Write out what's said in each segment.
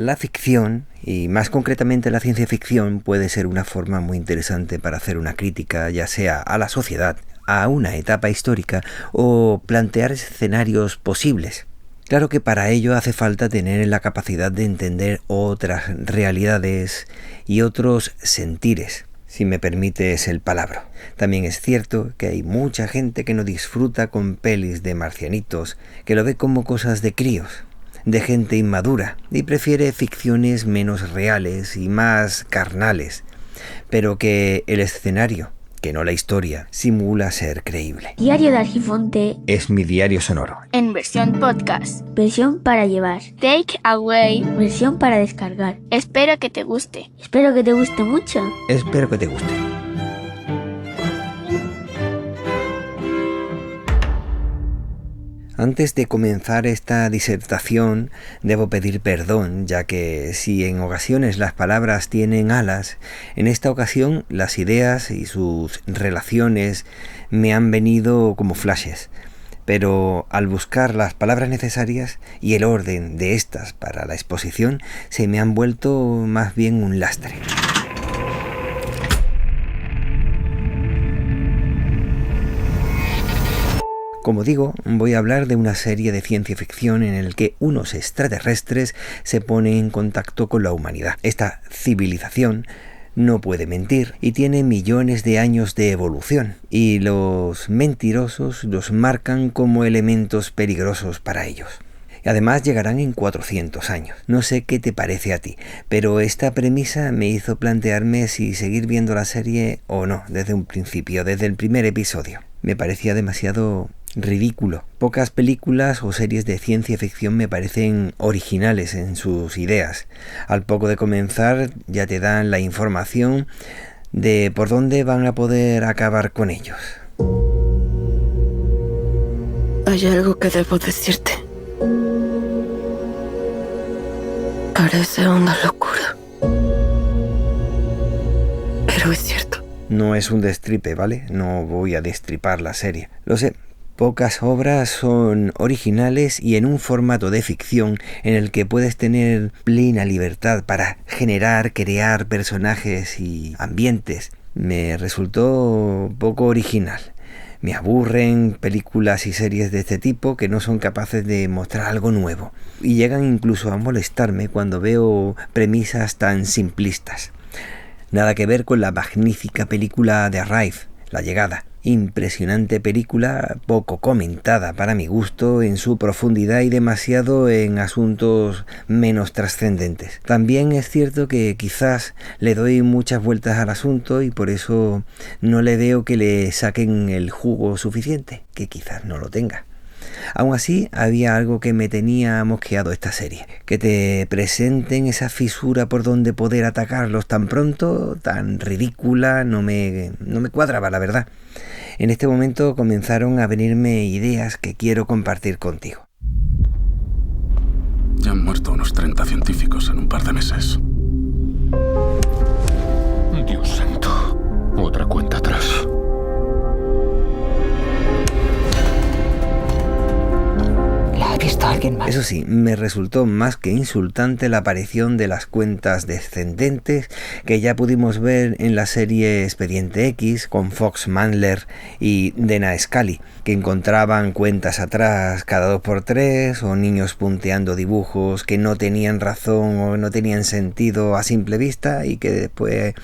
La ficción, y más concretamente la ciencia ficción, puede ser una forma muy interesante para hacer una crítica, ya sea a la sociedad, a una etapa histórica o plantear escenarios posibles. Claro que para ello hace falta tener la capacidad de entender otras realidades y otros sentires, si me permites el palabra. También es cierto que hay mucha gente que no disfruta con pelis de marcianitos, que lo ve como cosas de críos, de gente inmadura, y prefiere ficciones menos reales y más carnales, pero que el escenario, que no la historia, simula ser creíble. Diario de Argifonte es mi diario sonoro. En versión podcast. Versión para llevar. Take away. Versión para descargar. Espero que te guste. Espero que te guste mucho. Espero que te guste. Antes de comenzar esta disertación, debo pedir perdón, ya que si en ocasiones las palabras tienen alas, en esta ocasión las ideas y sus relaciones me han venido como flashes. Pero al buscar las palabras necesarias y el orden de estas para la exposición, se me han vuelto más bien un lastre. Como digo, voy a hablar de una serie de ciencia ficción en el que unos extraterrestres se ponen en contacto con la humanidad. Esta civilización no puede mentir y tiene millones de años de evolución, y los mentirosos los marcan como elementos peligrosos para ellos. Además llegarán en 400 años. No sé qué te parece a ti, pero esta premisa me hizo plantearme si seguir viendo la serie o no desde un principio, desde el primer episodio. Me parecía demasiado ridículo. Pocas películas o series de ciencia ficción me parecen originales en sus ideas. Al poco de comenzar ya te dan la información de por dónde van a poder acabar con ellos. Hay algo que debo decirte. Parece una locura, pero es cierto. No es un destripe, ¿vale? No voy a destripar la serie. Lo sé. Pocas obras son originales y en un formato de ficción en el que puedes tener plena libertad para generar, crear personajes y ambientes. Me resultó poco original. Me aburren películas y series de este tipo que no son capaces de mostrar algo nuevo. Y llegan incluso a molestarme cuando veo premisas tan simplistas. Nada que ver con la magnífica película de Arrive, La Llegada. Impresionante película, poco comentada para mi gusto en su profundidad y demasiado en asuntos menos trascendentes. También es cierto que quizás le doy muchas vueltas al asunto y por eso no le veo que le saquen el jugo suficiente, que quizás no lo tenga. Aún así, había algo que me tenía mosqueado esta serie. Que te presenten esa fisura por donde poder atacarlos tan pronto, tan ridícula, no me cuadraba, la verdad. En este momento comenzaron a venirme ideas que quiero compartir contigo. Ya han muerto unos 30 científicos en un par de meses. Dios santo. Otra cuenta atrás. ¿La ha visto alguien más? Eso sí, me resultó más que insultante la aparición de las cuentas descendentes que ya pudimos ver en la serie Expediente X con Fox Mulder y Dana Scully, que encontraban cuentas atrás cada 2x3 o niños punteando dibujos que no tenían razón o no tenían sentido a simple vista y que después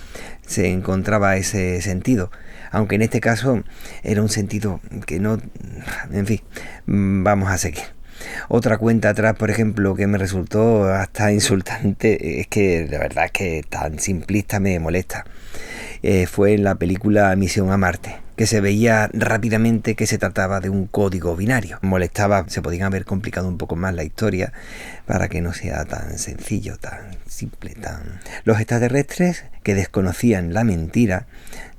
se encontraba ese sentido. Aunque en este caso era un sentido que no... En fin, vamos a seguir. Otra cuenta atrás, por ejemplo, que me resultó hasta insultante, es que la verdad es que tan simplista me molesta. Fue en la película Misión a Marte, que se veía rápidamente que se trataba de un código binario. Molestaba, se podían haber complicado un poco más la historia para que no sea tan sencillo, tan simple, tan... Los extraterrestres que desconocían la mentira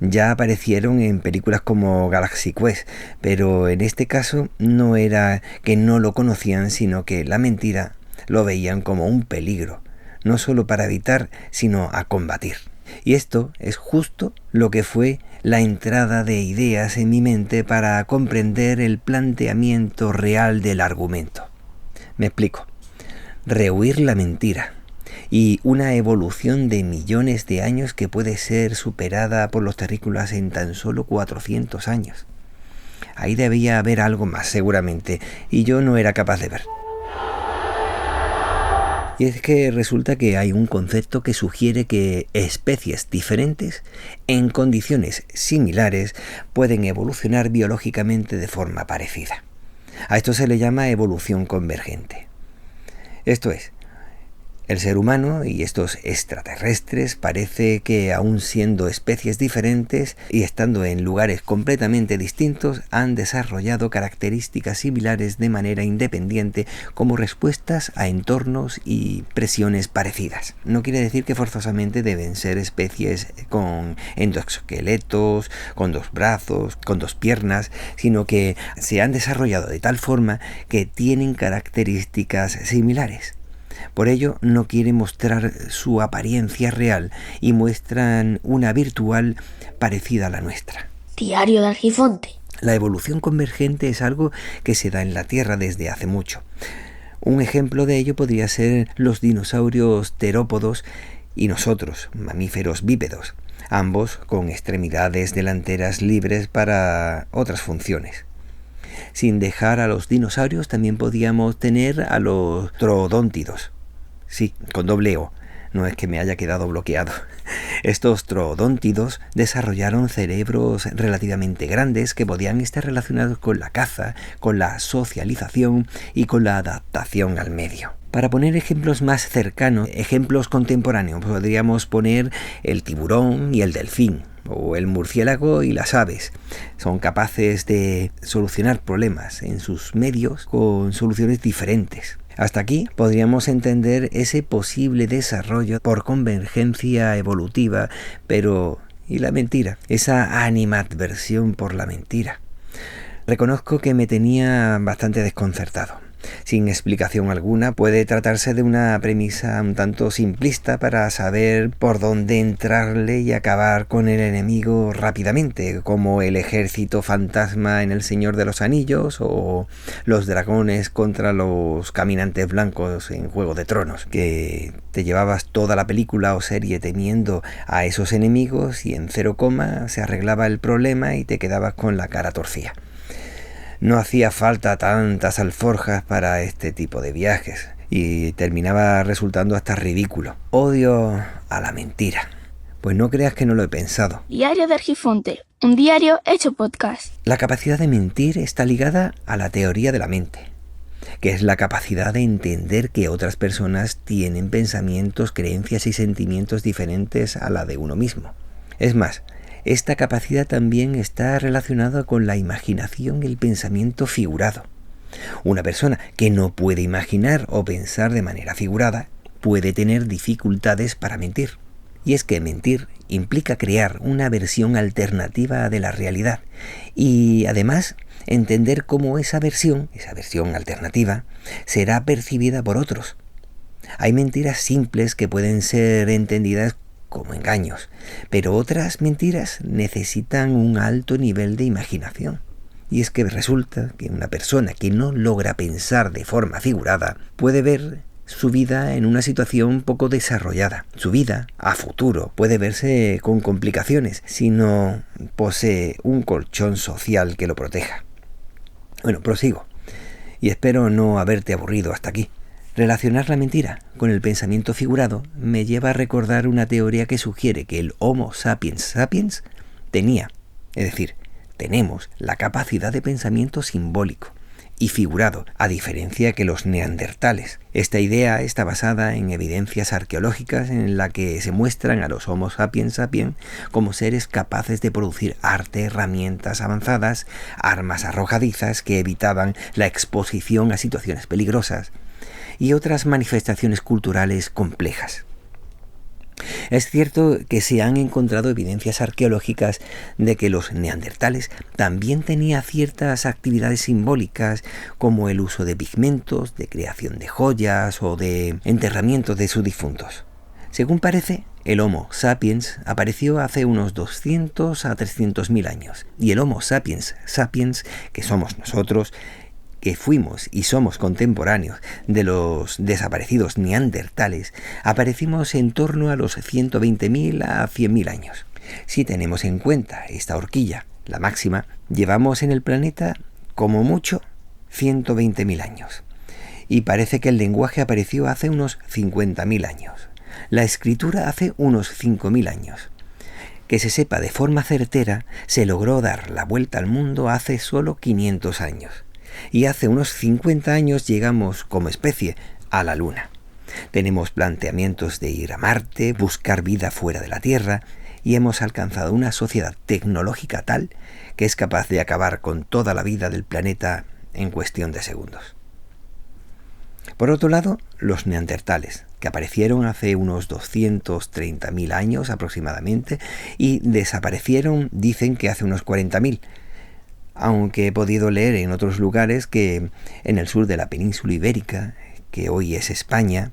ya aparecieron en películas como Galaxy Quest, pero en este caso no era que no lo conocían, sino que la mentira lo veían como un peligro, no solo para evitar, sino a combatir. Y esto es justo lo que fue la entrada de ideas en mi mente para comprender el planteamiento real del argumento. Me explico. Rehuir la mentira y una evolución de millones de años que puede ser superada por los terrícolas en tan solo 400 años. Ahí debía haber algo más, seguramente, y yo no era capaz de ver. Y es que resulta que hay un concepto que sugiere que especies diferentes, en condiciones similares, pueden evolucionar biológicamente de forma parecida. A esto se le llama evolución convergente. Esto es, el ser humano y estos extraterrestres parece que, aun siendo especies diferentes y estando en lugares completamente distintos, han desarrollado características similares de manera independiente como respuestas a entornos y presiones parecidas. No quiere decir que forzosamente deben ser especies con endoesqueletos, con 2 brazos, con 2 piernas, sino que se han desarrollado de tal forma que tienen características similares. Por ello no quieren mostrar su apariencia real y muestran una virtual parecida a la nuestra. Diario de Argifonte. La evolución convergente es algo que se da en la Tierra desde hace mucho. Un ejemplo de ello podría ser los dinosaurios terópodos y nosotros, mamíferos bípedos, ambos con extremidades delanteras libres para otras funciones. Sin dejar a los dinosaurios, también podíamos tener a los troodóntidos. Sí, con doble O, no es que me haya quedado bloqueado. Estos troodóntidos desarrollaron cerebros relativamente grandes que podían estar relacionados con la caza, con la socialización y con la adaptación al medio. Para poner ejemplos más cercanos, ejemplos contemporáneos, podríamos poner el tiburón y el delfín, o el murciélago y las aves. Son capaces de solucionar problemas en sus medios con soluciones diferentes. Hasta aquí podríamos entender ese posible desarrollo por convergencia evolutiva, pero ¿y la mentira? Esa animadversión por la mentira. Reconozco que me tenía bastante desconcertado. Sin explicación alguna, puede tratarse de una premisa un tanto simplista para saber por dónde entrarle y acabar con el enemigo rápidamente, como el ejército fantasma en El Señor de los Anillos o los dragones contra los caminantes blancos en Juego de Tronos, que te llevabas toda la película o serie temiendo a esos enemigos y en 0, se arreglaba el problema y te quedabas con la cara torcida. No hacía falta tantas alforjas para este tipo de viajes y terminaba resultando hasta ridículo. Odio a la mentira. Pues no creas que no lo he pensado. Diario de Argifonte, un diario hecho podcast. La capacidad de mentir está ligada a la teoría de la mente, que es la capacidad de entender que otras personas tienen pensamientos, creencias y sentimientos diferentes a la de uno mismo. Es más, esta capacidad también está relacionada con la imaginación y el pensamiento figurado. Una persona que no puede imaginar o pensar de manera figurada puede tener dificultades para mentir. Y es que mentir implica crear una versión alternativa de la realidad y además entender cómo esa versión alternativa, será percibida por otros. Hay mentiras simples que pueden ser entendidas como engaños, pero otras mentiras necesitan un alto nivel de imaginación. Y es que resulta que una persona que no logra pensar de forma figurada puede ver su vida en una situación poco desarrollada. Su vida, a futuro, puede verse con complicaciones si no posee un colchón social que lo proteja. Bueno, prosigo, y espero no haberte aburrido hasta aquí. Relacionar la mentira con el pensamiento figurado me lleva a recordar una teoría que sugiere que el Homo sapiens sapiens tenemos la capacidad de pensamiento simbólico y figurado, a diferencia que los neandertales. Esta idea está basada en evidencias arqueológicas en la que se muestran a los Homo sapiens sapiens como seres capaces de producir arte, herramientas avanzadas, armas arrojadizas que evitaban la exposición a situaciones peligrosas y otras manifestaciones culturales complejas. Es cierto que se han encontrado evidencias arqueológicas de que los neandertales también tenían ciertas actividades simbólicas como el uso de pigmentos, de creación de joyas o de enterramiento de sus difuntos. Según parece, el Homo sapiens apareció hace unos 200 a 300.000 años y el Homo sapiens sapiens, que somos nosotros, que fuimos y somos contemporáneos de los desaparecidos neandertales, aparecimos en torno a los 120.000 a 100.000 años. Si tenemos en cuenta esta horquilla, la máxima, llevamos en el planeta, como mucho, 120.000 años. Y parece que el lenguaje apareció hace unos 50.000 años. La escritura hace unos 5.000 años. Que se sepa de forma certera, se logró dar la vuelta al mundo hace solo 500 años. Y hace unos 50 años llegamos como especie a la Luna. Tenemos planteamientos de ir a Marte, buscar vida fuera de la Tierra, y hemos alcanzado una sociedad tecnológica tal que es capaz de acabar con toda la vida del planeta en cuestión de segundos. Por otro lado, los neandertales, que aparecieron hace unos 230.000 años aproximadamente y desaparecieron, dicen que hace unos 40.000, aunque he podido leer en otros lugares que en el sur de la península ibérica, que hoy es España,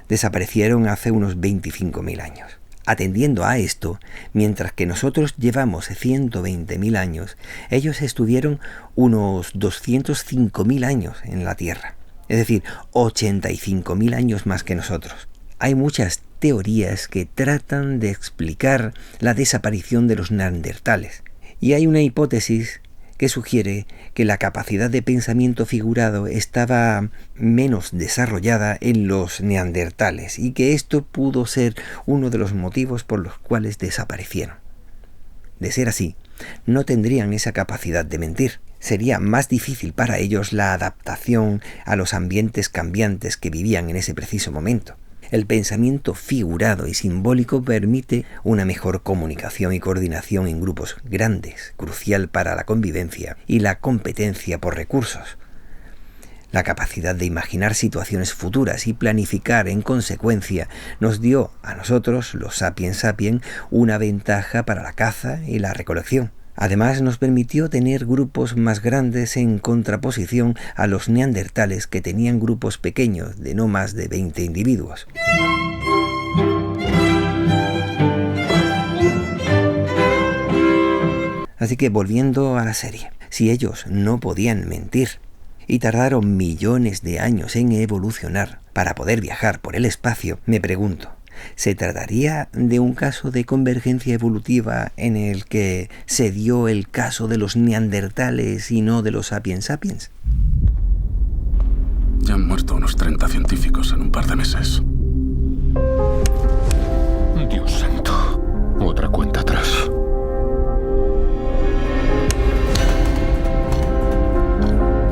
desaparecieron hace unos 25.000 años. Atendiendo a esto, mientras que nosotros llevamos 120.000 años, ellos estuvieron unos 205.000 años en la Tierra, es decir, 85.000 años más que nosotros. Hay muchas teorías que tratan de explicar la desaparición de los neandertales, y hay una hipótesis que sugiere que la capacidad de pensamiento figurado estaba menos desarrollada en los neandertales y que esto pudo ser uno de los motivos por los cuales desaparecieron. De ser así, no tendrían esa capacidad de mentir. Sería más difícil para ellos la adaptación a los ambientes cambiantes que vivían en ese preciso momento. El pensamiento figurado y simbólico permite una mejor comunicación y coordinación en grupos grandes, crucial para la convivencia y la competencia por recursos. La capacidad de imaginar situaciones futuras y planificar en consecuencia nos dio a nosotros, los sapiens sapiens, una ventaja para la caza y la recolección. Además, nos permitió tener grupos más grandes en contraposición a los neandertales, que tenían grupos pequeños de no más de 20 individuos. Así que, volviendo a la serie, si ellos no podían mentir y tardaron millones de años en evolucionar para poder viajar por el espacio, me pregunto, ¿se trataría de un caso de convergencia evolutiva en el que se dio el caso de los neandertales y no de los sapiens sapiens? Ya han muerto unos 30 científicos en un par de meses. Dios santo. Otra cuenta atrás.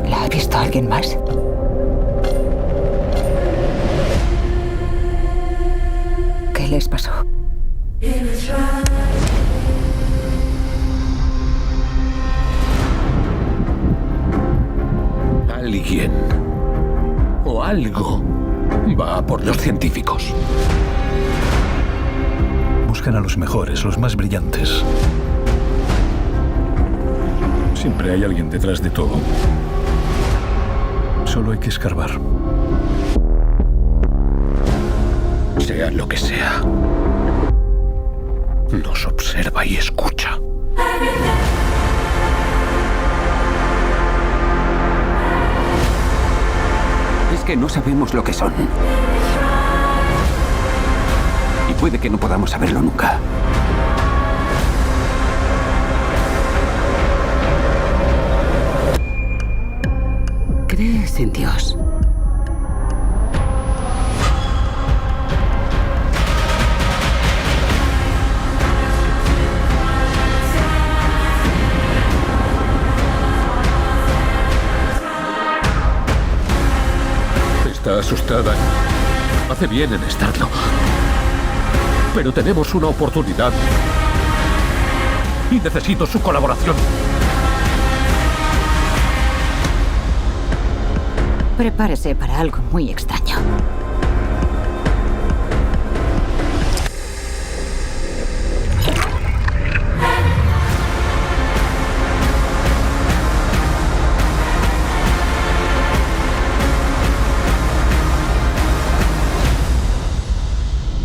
¿La ha visto alguien más? ¿Qué les pasó? Alguien o algo va a por los científicos. Buscan a los mejores, los más brillantes. Siempre hay alguien detrás de todo. Solo hay que escarbar. Sea lo que sea, nos observa y escucha. Es que no sabemos lo que son. Y puede que no podamos saberlo nunca. ¿Crees en Dios? Está asustada. Hace bien en estarlo. Pero tenemos una oportunidad. Y necesito su colaboración. Prepárese para algo muy extraño.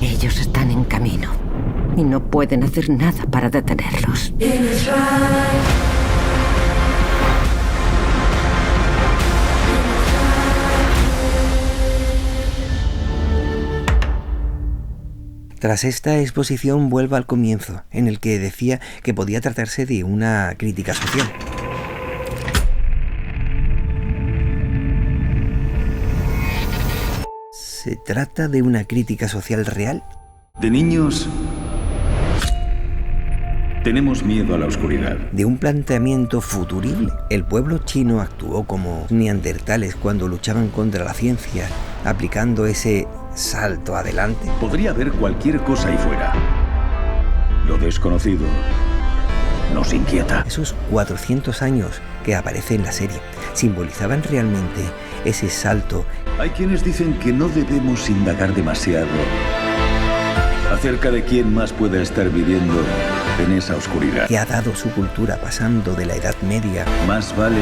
Ellos están en camino y no pueden hacer nada para detenerlos. Tras esta exposición vuelvo al comienzo, en el que decía que podía tratarse de una crítica social. ¿Se trata de una crítica social real? De niños tenemos miedo a la oscuridad. ¿De un planteamiento futurible? ¿El pueblo chino actuó como neandertales cuando luchaban contra la ciencia, aplicando ese salto adelante? Podría haber cualquier cosa ahí fuera. Lo desconocido nos inquieta. Esos 400 años que aparece en la serie simbolizaban realmente ese salto. Hay quienes dicen que no debemos indagar demasiado acerca de quién más puede estar viviendo en esa oscuridad. Que ha dado su cultura pasando de la Edad Media. Más vale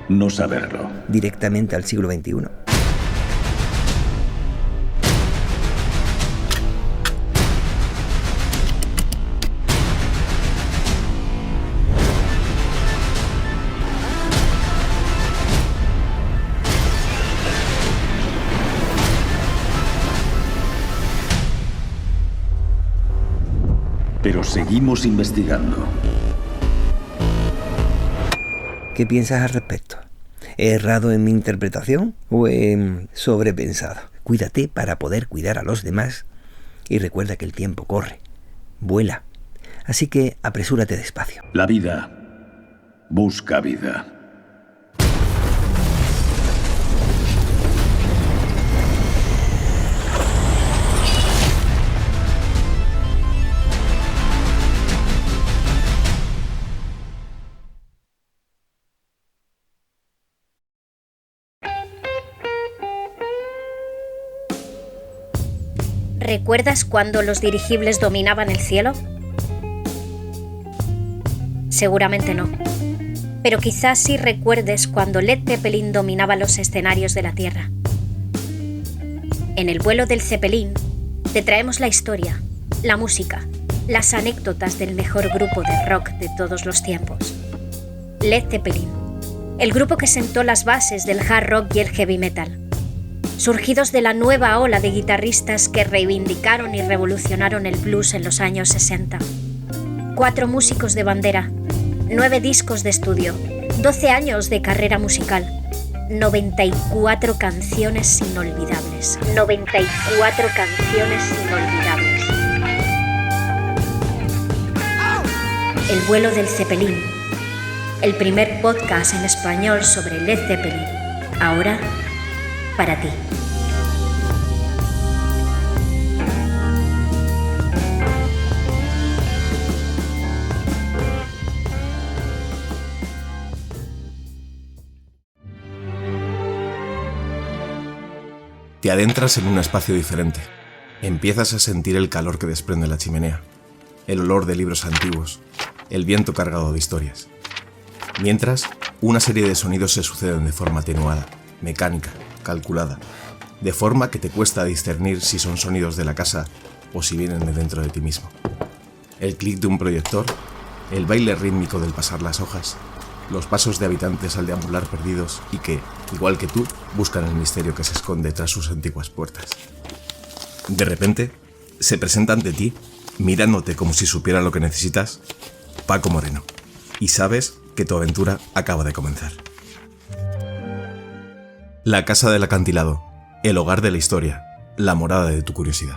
no saberlo. Directamente al siglo XXI. Pero seguimos investigando. ¿Qué piensas al respecto? ¿He errado en mi interpretación o he sobrepensado? Cuídate para poder cuidar a los demás y recuerda que el tiempo corre, vuela. Así que apresúrate despacio. La vida busca vida. ¿Recuerdas cuando los dirigibles dominaban el cielo? Seguramente no. Pero quizás sí recuerdes cuando Led Zeppelin dominaba los escenarios de la Tierra. En el vuelo del Zeppelin te traemos la historia, la música, las anécdotas del mejor grupo de rock de todos los tiempos. Led Zeppelin, el grupo que sentó las bases del hard rock y el heavy metal. Surgidos de la nueva ola de guitarristas que reivindicaron y revolucionaron el blues en los años 60. 4 músicos de bandera, 9 discos de estudio, 12 años de carrera musical, 94 canciones inolvidables. 94 canciones inolvidables. El vuelo del Zeppelin, el primer podcast en español sobre Led Zeppelin, ahora para ti. Te adentras en un espacio diferente. Empiezas a sentir el calor que desprende la chimenea, el olor de libros antiguos, el viento cargado de historias. Mientras, una serie de sonidos se suceden de forma atenuada, mecánica, calculada, de forma que te cuesta discernir si son sonidos de la casa o si vienen de dentro de ti mismo. El clic de un proyector, el baile rítmico del pasar las hojas, los pasos de habitantes al deambular perdidos y que, igual que tú, buscan el misterio que se esconde tras sus antiguas puertas. De repente, se presenta ante ti, mirándote como si supiera lo que necesitas, Paco Moreno, y sabes que tu aventura acaba de comenzar. La casa del acantilado, el hogar de la historia, la morada de tu curiosidad.